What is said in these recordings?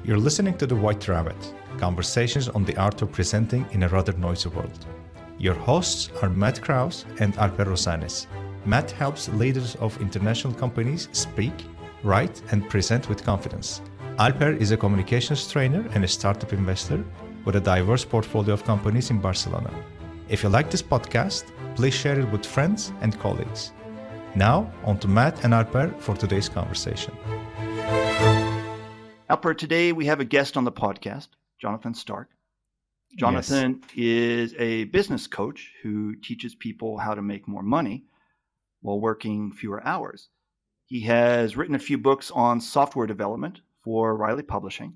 You're listening to The White Rabbit, conversations on the art of presenting in a rather noisy world. Your hosts are Matt Krause and Alper Rozanes. Matt helps leaders of international companies speak, write, and present with confidence. Alper is a communications trainer and a startup investor with a diverse portfolio of companies in Barcelona. If you like this podcast, please share it with friends and colleagues. Now, on to Matt and Alper for today's conversation. Alper, today we have a guest on the podcast, Jonathan Stark. Jonathan is a business coach who teaches people how to make more money while working fewer hours. He has written a few books on software development for Riley Publishing,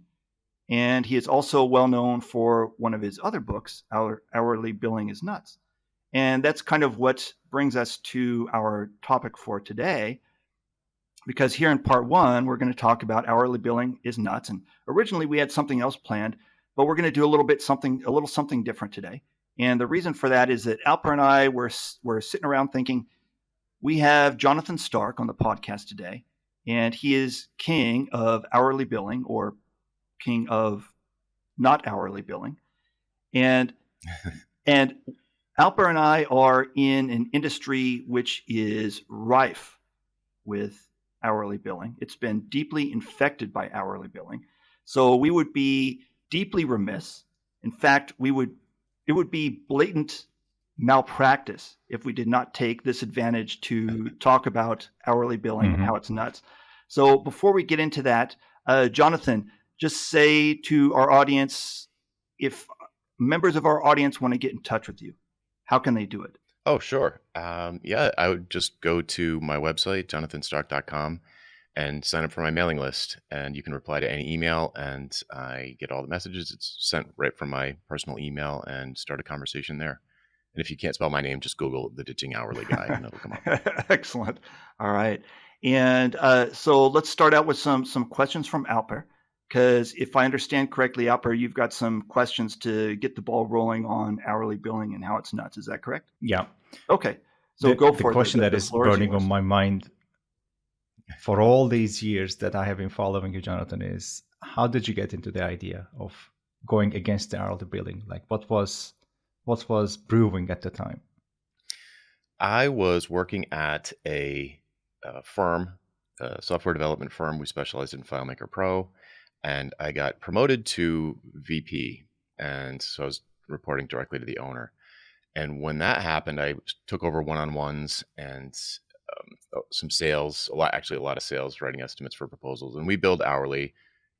and he is also well known for one of his other books, Hourly Billing is Nuts. And that's kind of what brings us to our topic for today, because here in part one, we're going to talk about hourly billing is nuts. And originally we had something else planned, but we're going to do a little something different today. And the reason for that is that Alper and I were sitting around thinking, we have Jonathan Stark on the podcast today, and he is king of hourly billing, or king of not hourly billing. And Alper and I are in an industry which is rife with hourly billing. It's been deeply infected by hourly billing. So we would be deeply remiss. In fact, it would be blatant malpractice if we did not take this advantage to talk about hourly billing and how it's nuts. So before we get into that, Jonathan, just say to our audience, if members of our audience want to get in touch with you, how can they do it? Oh, sure. I would just go to my website, jonathanstark.com, and sign up for my mailing list. And you can reply to any email, and I get all the messages. It's sent right from my personal email, and start a conversation there. And if you can't spell my name, just Google the Ditching Hourly Guy, and it'll come up. Excellent. All right. And so let's start out with some questions from Alper, because if I understand correctly, Alper, you've got some questions to get the ball rolling on hourly billing and how it's nuts. Is that correct? Yeah. Okay. So go for it. The question that is burning on my mind for all these years that I have been following you, Jonathan, is how did you get into the idea of going against the hourly billing? Like what was brewing at the time? I was working at a firm, a software development firm. We specialized in FileMaker Pro, and I got promoted to VP. And so I was reporting directly to the owner. And when that happened, I took over one-on-ones and some sales, a lot of sales, writing estimates for proposals. And we billed hourly.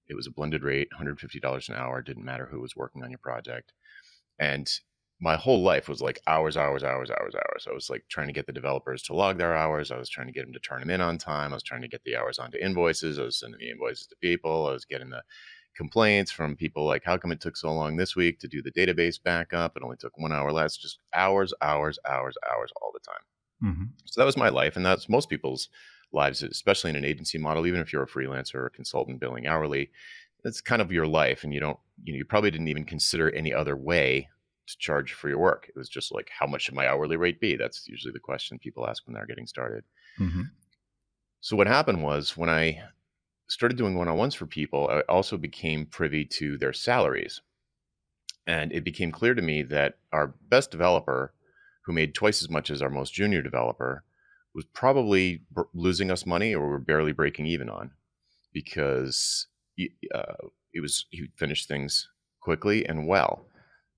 It was a blended rate, $150 an hour. Didn't matter who was working on your project. And my whole life was like hours. I was like trying to get the developers to log their hours. I was trying to get them to turn them in on time. I was trying to get the hours onto invoices. I was sending the invoices to people. I was getting the complaints from people like, how come it took so long this week to do the database backup? It only took 1 hour less. Just hours all the time. Mm-hmm. So that was my life. And that's most people's lives, especially in an agency model. Even if you're a freelancer or a consultant billing hourly, that's kind of your life. And you probably didn't even consider any other way to charge for your work. It was just like, how much should my hourly rate be? That's usually the question people ask when they're getting started. Mm-hmm. So what happened was, when I started doing one-on-ones for people, I also became privy to their salaries. And it became clear to me that our best developer, who made twice as much as our most junior developer, was probably losing us money, or we're barely breaking even on, because he finished things quickly and well.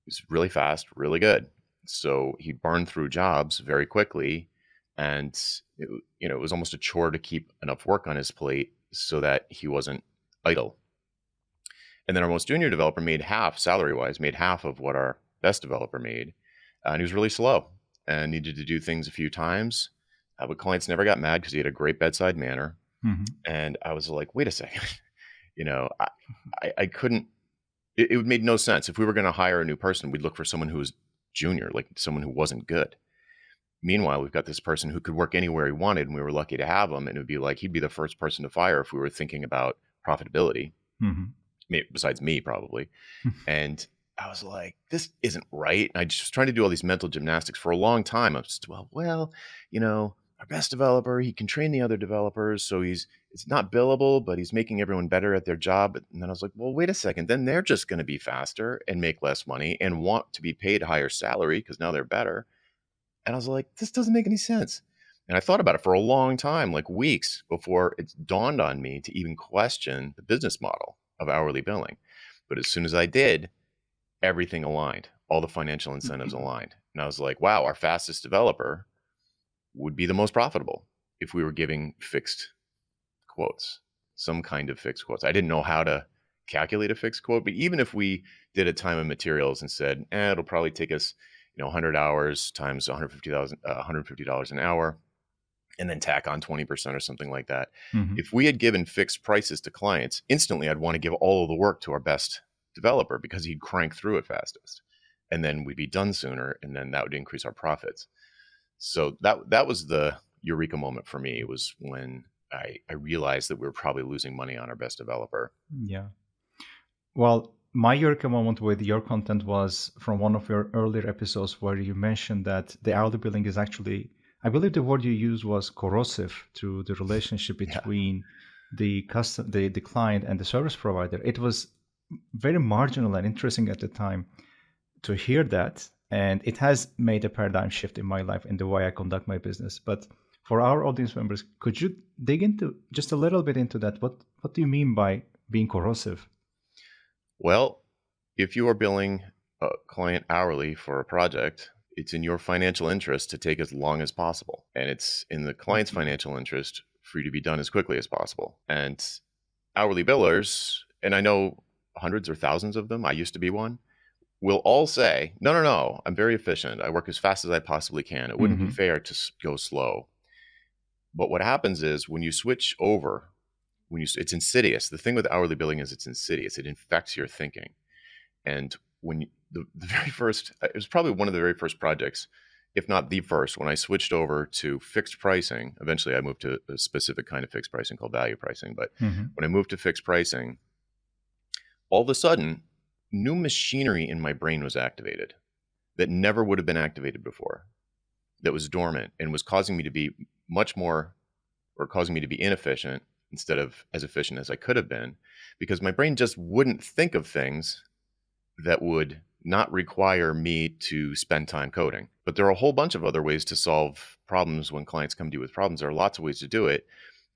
He was really fast, really good. So he burned through jobs very quickly, and it was almost a chore to keep enough work on his plate so that he wasn't idle. And then our most junior developer made half, salary-wise, made half of what our best developer made, and he was really slow and needed to do things a few times. But clients never got mad because he had a great bedside manner. Mm-hmm. And I was like, wait a second, I couldn't. It made no sense. If we were going to hire a new person, we'd look for someone who was junior, like someone who wasn't good. Meanwhile, we've got this person who could work anywhere he wanted, and we were lucky to have him. And it would be like, he'd be the first person to fire if we were thinking about profitability, besides me, probably. And I was like, this isn't right. And I just was trying to do all these mental gymnastics for a long time. I was just, our best developer. He can train the other developers. So it's not billable, but he's making everyone better at their job. And then I was like, well, wait a second. Then they're just going to be faster and make less money and want to be paid higher salary because now they're better. And I was like, this doesn't make any sense. And I thought about it for a long time, like weeks before it dawned on me to even question the business model of hourly billing. But as soon as I did, everything aligned. All the financial incentives aligned. And I was like, wow, our fastest developer would be the most profitable if we were giving fixed quotes, some kind of fixed quotes. I didn't know how to calculate a fixed quote, but even if we did a time and materials and said, it'll probably take us, 100 hours times $150 an hour, and then tack on 20% or something like that. Mm-hmm. If we had given fixed prices to clients, instantly I'd want to give all of the work to our best developer because he'd crank through it fastest. And then we'd be done sooner, and then that would increase our profits. So that was the eureka moment for me. It was when I realized that we were probably losing money on our best developer. Yeah. Well, my eureka moment with your content was from one of your earlier episodes where you mentioned that the hourly billing is actually, I believe the word you used was corrosive to the relationship between the client and the service provider. It was very marginal and interesting at the time to hear that. And it has made a paradigm shift in my life in the way I conduct my business. But for our audience members, could you dig into just a little bit into that? What do you mean by being corrosive? Well, if you are billing a client hourly for a project, it's in your financial interest to take as long as possible. And it's in the client's financial interest for you to be done as quickly as possible. And hourly billers, and I know hundreds or thousands of them, I used to be one, will all say, no, I'm very efficient. I work as fast as I possibly can. It wouldn't be fair to go slow. But what happens is when you switch over, it's insidious. The thing with hourly billing is it's insidious. It infects your thinking. And when the very first, it was probably one of the very first projects, if not the first, when I switched over to fixed pricing. Eventually I moved to a specific kind of fixed pricing called value pricing. But when I moved to fixed pricing, all of a sudden, new machinery in my brain was activated that never would have been activated before, that was dormant and was causing me to be inefficient instead of as efficient as I could have been, because my brain just wouldn't think of things that would not require me to spend time coding. But there are a whole bunch of other ways to solve problems when clients come to you with problems. There are lots of ways to do it.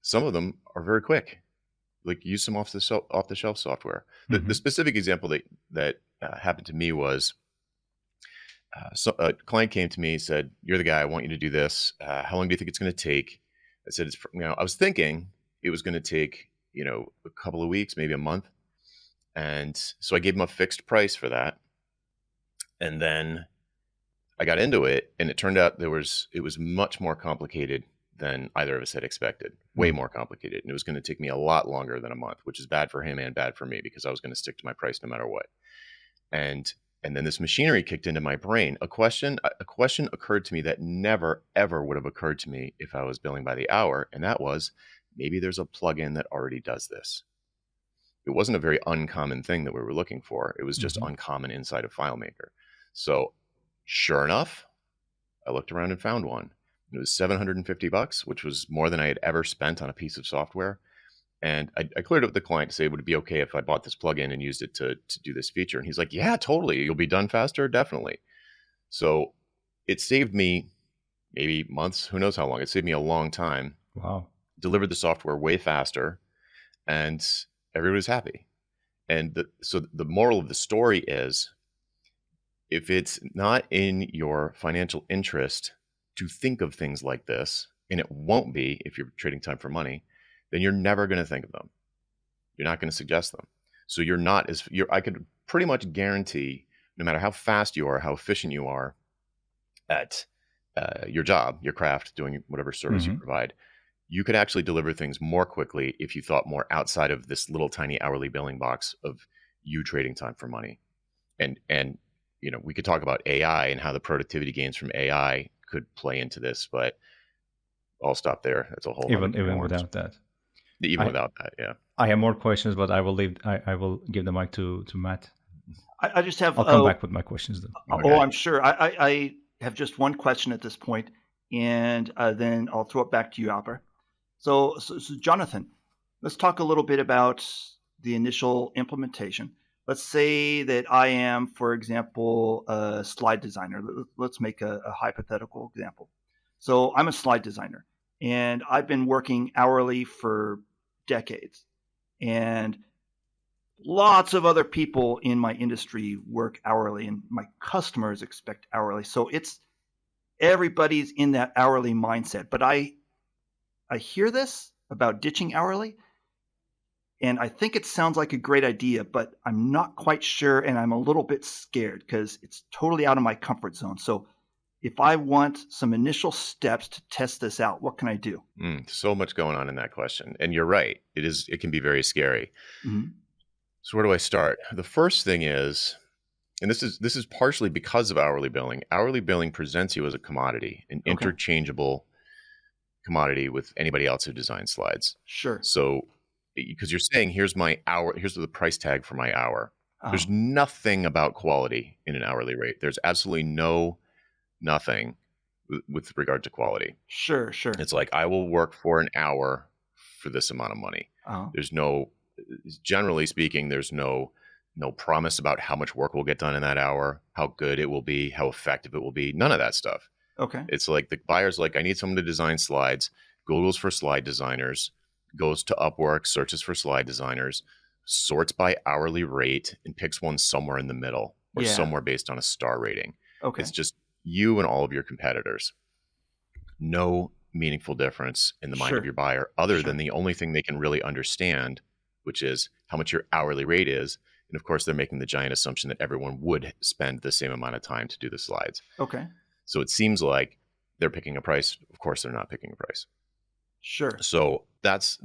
Some of them are very quick, like use some off the shelf software. The specific example that happened to me was so a client came to me, said, "You're the guy. I want you to do this. How long do you think it's going to take?" I said, I was thinking it was going to take, a couple of weeks, maybe a month. And so I gave him a fixed price for that. And then I got into it, and it turned out it was much more complicated than either of us had expected, way more complicated. And it was going to take me a lot longer than a month, which is bad for him and bad for me because I was going to stick to my price no matter what. And then this machinery kicked into my brain. A question occurred to me that never, ever would have occurred to me if I was billing by the hour. And that was, maybe there's a plugin that already does this. It wasn't a very uncommon thing that we were looking for. It was just uncommon inside of FileMaker. So sure enough, I looked around and found one. It was $750, which was more than I had ever spent on a piece of software. And I cleared it with the client to say, would it be okay if I bought this plugin and used it to do this feature? And he's like, yeah, totally. You'll be done faster. Definitely. So it saved me maybe months. Who knows how long? It saved me a long time. Wow. Delivered the software way faster, and everybody's happy. And so the moral of the story is, if it's not in your financial interest to think of things like this, and it won't be if you're trading time for money, then you're never going to think of them. You're not going to suggest them. So I could pretty much guarantee, no matter how fast you are, how efficient you are at your job, your craft, doing whatever service you provide, you could actually deliver things more quickly if you thought more outside of this little tiny hourly billing box of you trading time for money. And we could talk about AI and how the productivity gains from AI could play into this, but I'll stop there. That's a whole even without that. Without that, yeah. I have more questions, but I will give the mic to Matt. I just have. I'll come back with my questions then. Okay. Oh, I'm sure. I have just one question at this point. and then I'll throw it back to you, Alper. So, Jonathan, let's talk a little bit about the initial implementation. Let's say that I am, for example, a slide designer. Let's make a hypothetical example. So I'm a slide designer, and I've been working hourly for decades. And lots of other people in my industry work hourly, and my customers expect hourly. So everybody's in that hourly mindset. But I hear this about ditching hourly, and I think it sounds like a great idea, but I'm not quite sure, and I'm a little bit scared because it's totally out of my comfort zone. So if I want some initial steps to test this out, what can I do? So much going on in that question. And you're right. It can be very scary. Mm-hmm. So where do I start? The first thing is, and this is partially because of hourly billing. Hourly billing presents you as a commodity, an interchangeable commodity with anybody else who designs slides. Sure. So because you're saying, here's my hour, here's the price tag for my hour. There's nothing about quality in an hourly rate. There's absolutely nothing with regard to quality. Sure. It's like, I will work for an hour for this amount of money. There's generally speaking, there's no promise about how much work will get done in that hour, how good it will be, how effective it will be. None of that stuff. Okay. It's like the buyer's like, I need someone to design slides. Google's for slide designers, goes to Upwork, searches for slide designers, sorts by hourly rate, and picks one somewhere in the middle or somewhere based on a star rating. Okay. It's just you and all of your competitors. No meaningful difference in the mind of your buyer other than the only thing they can really understand, which is how much your hourly rate is. And of course, they're making the giant assumption that everyone would spend the same amount of time to do the slides. Okay. So it seems like they're picking a price. Of course, they're not picking a price. Sure. So that's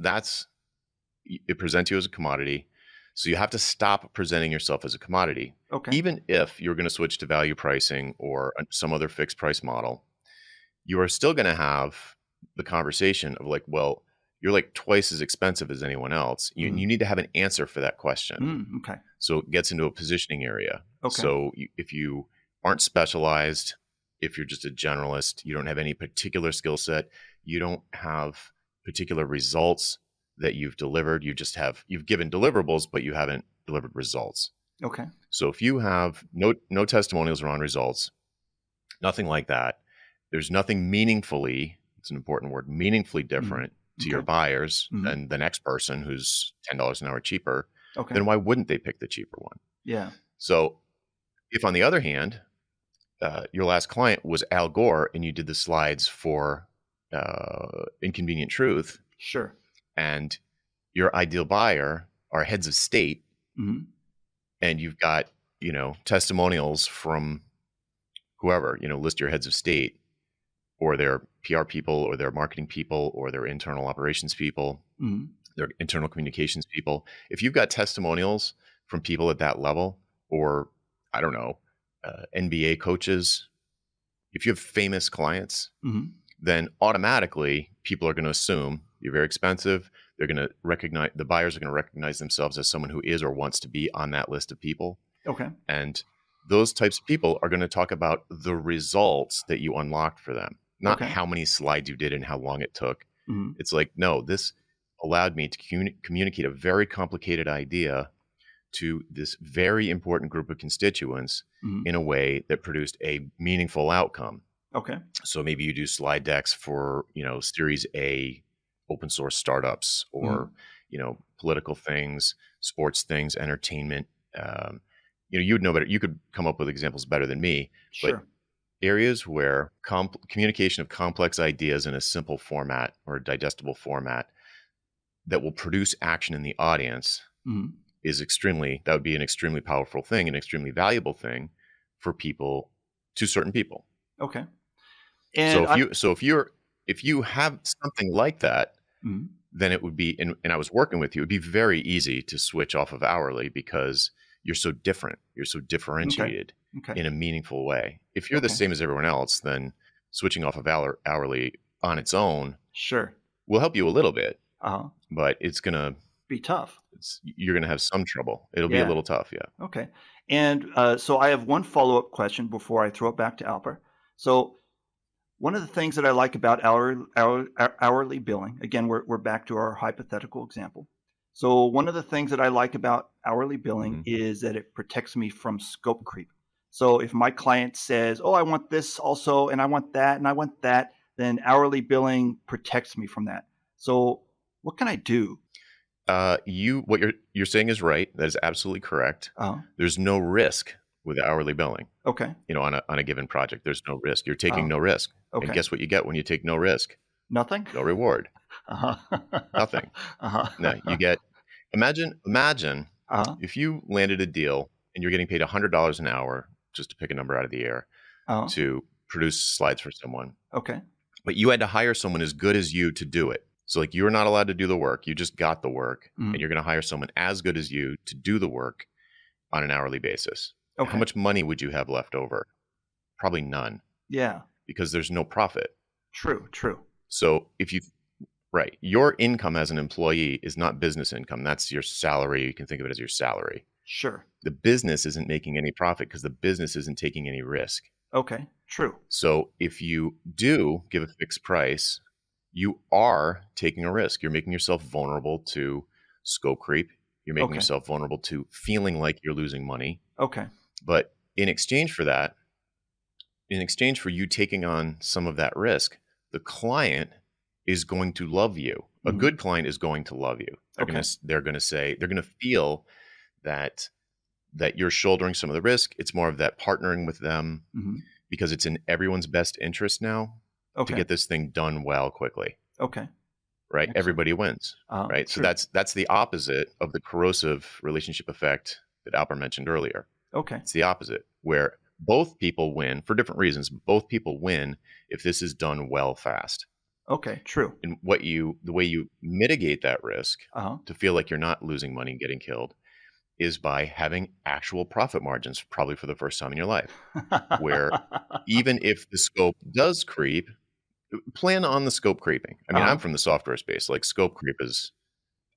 it presents you as a commodity. So you have to stop presenting yourself as a commodity. Okay. Even if you're going to switch to value pricing or some other fixed price model, you are still going to have the conversation of like, well, you're like twice as expensive as anyone else. You need to have an answer for that question. Okay. So it gets into a positioning area. Okay. So if you aren't specialized, if you're just a generalist, you don't have any particular skill set, you don't have particular results that you've delivered, you've given deliverables, but you haven't delivered results. Okay. So if you have no testimonials around results, nothing like that, there's nothing meaningfully, it's an important word, meaningfully different to your buyers than the next person who's $10 an hour cheaper, then why wouldn't they pick the cheaper one? Yeah. So if on the other hand, your last client was Al Gore and you did the slides for Inconvenient Truth, sure, and your ideal buyer are heads of state, and you've got, testimonials from whoever, list your heads of state or their PR people or their marketing people or their internal operations people, their internal communications people. If you've got testimonials from people at that level, or I don't know, NBA coaches, if you have famous clients, then automatically people are going to assume you're very expensive. They're going to recognize, the buyers are going to recognize themselves as someone who is or wants to be on that list of people. Okay. And those types of people are going to talk about the results that you unlocked for them, not how many slides you did and how long it took. It's like, no, this allowed me to communicate a very complicated idea to this very important group of constituents in a way that produced a meaningful outcome. Okay. So maybe you do slide decks for, Series A open source startups or, political things, sports things, entertainment. You'd know better. You could come up with examples better than me. Sure. But areas where communication of complex ideas in a simple format or a digestible format that will produce action in the audience is that would be an extremely powerful thing, an extremely valuable thing for certain people. Okay. And if you have something like that, then it would be, and I was working with you, it would be very easy to switch off of hourly because you're so different. You're so differentiated in a meaningful way. If you're the same as everyone else, then switching off of hourly on its own will help you a little bit, but it's going to be tough. You're going to have some trouble. It'll be a little tough. Yeah. Okay. And so I have one follow-up question before I throw it back to Alper. So One of the things that I like about hourly billing, again, we're back to our hypothetical example. So one of the things that I like about hourly billing is that it protects me from scope creep. So if my client says, oh, I want this also, and I want that, and I want that, then hourly billing protects me from that. So what can I do? What you're saying is right. That is absolutely correct. There's no risk with hourly billing. Okay. On a given project, there's no risk. You're taking no risk. Okay. And guess what you get when you take no risk? Nothing. No reward. Nothing. No, you get. Imagine if you landed a deal and you're getting paid $100 an hour, just to pick a number out of the air, to produce slides for someone. Okay. But you had to hire someone as good as you to do it. So like you're not allowed to do the work. You just got the work, and you're going to hire someone as good as you to do the work on an hourly basis. Okay. How much money would you have left over? Probably none. Yeah. Because there's no profit. True. So your income as an employee is not business income. That's your salary. You can think of it as your salary. Sure. The business isn't making any profit because the business isn't taking any risk. Okay. True. So if you do give a fixed price, you are taking a risk. You're making yourself vulnerable to scope creep. You're making yourself vulnerable to feeling like you're losing money. Okay. But in exchange for you taking on some of that risk, the client is going to love you. A good client is going to love you. They're going to feel that you're shouldering some of the risk. It's more of that partnering with them because it's in everyone's best interest now to get this thing done well quickly. Okay. Right? Excellent. Everybody wins. Right? True. So that's the opposite of the corrosive relationship effect that Alper mentioned earlier. Okay. It's the opposite, where both people win for different reasons. Both people win if this is done well fast. Okay. True. And the way you mitigate that risk to feel like you're not losing money and getting killed is by having actual profit margins, probably for the first time in your life, where even if the scope does creep, plan on the scope creeping. I mean, I'm from the software space. Like scope creep is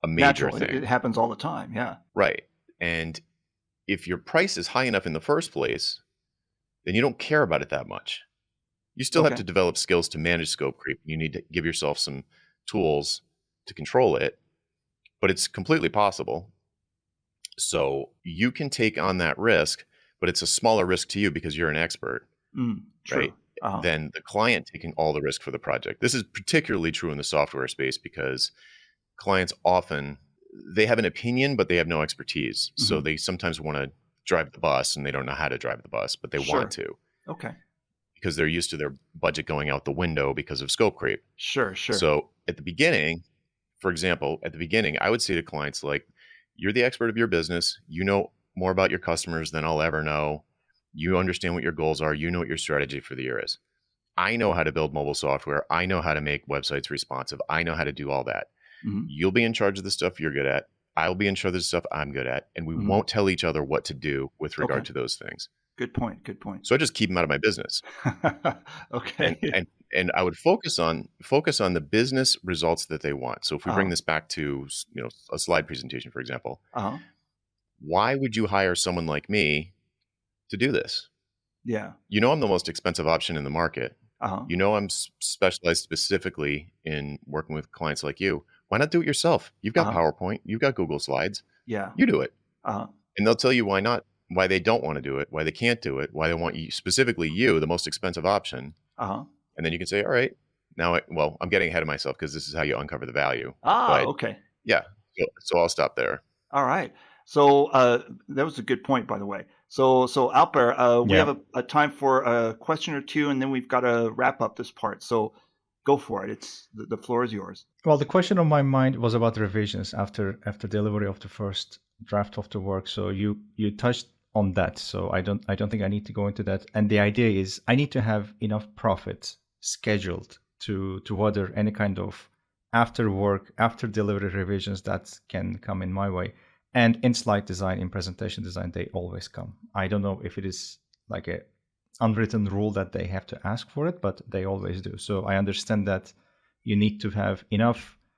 a major thing. It happens all the time. Yeah. Right. And if your price is high enough in the first place, then you don't care about it that much. You still have to develop skills to manage scope creep. You need to give yourself some tools to control it, but it's completely possible. So you can take on that risk, but it's a smaller risk to you because you're an expert, True. right? Than the client taking all the risk for the project. This is particularly true in the software space because clients often, they have an opinion, but they have no expertise. So they sometimes want to drive the bus and they don't know how to drive the bus, but they want to. Okay. Because they're used to their budget going out the window because of scope creep. Sure. So at the beginning, for example, I would say to clients like, you're the expert of your business. You know more about your customers than I'll ever know. You understand what your goals are. You know what your strategy for the year is. I know how to build mobile software. I know how to make websites responsive. I know how to do all that. You'll be in charge of the stuff you're good at. I'll be in charge of the stuff I'm good at. And we won't tell each other what to do with regard to those things. Good point. So I just keep them out of my business. Okay. And I would focus on the business results that they want. So if we bring this back to a slide presentation, for example, why would you hire someone like me to do this? Yeah. I'm the most expensive option in the market. I'm specialized specifically in working with clients like you. Why not do it yourself? You've got PowerPoint. You've got Google Slides. Yeah. You do it. And they'll tell you why not. Why they don't want to do it, why they can't do it, why they want you, specifically you, the most expensive option. And then you can say, all right, now, I'm getting ahead of myself because this is how you uncover the value. Okay. Yeah. So I'll stop there. All right. So that was a good point, by the way. So Alper, we have a time for a question or two, and then we've got to wrap up this part. So go for it. The floor is yours. Well, the question on my mind was about revisions after delivery of the first draft of the work. So you touched on that. So I don't think I need to go into that. And the idea is I need to have enough profit scheduled to weather any kind of after delivery revisions that can come in my way. And in slide design, in presentation design, they always come. I don't know if it is like a unwritten rule that they have to ask for it, but they always do. So I understand that you need to have enough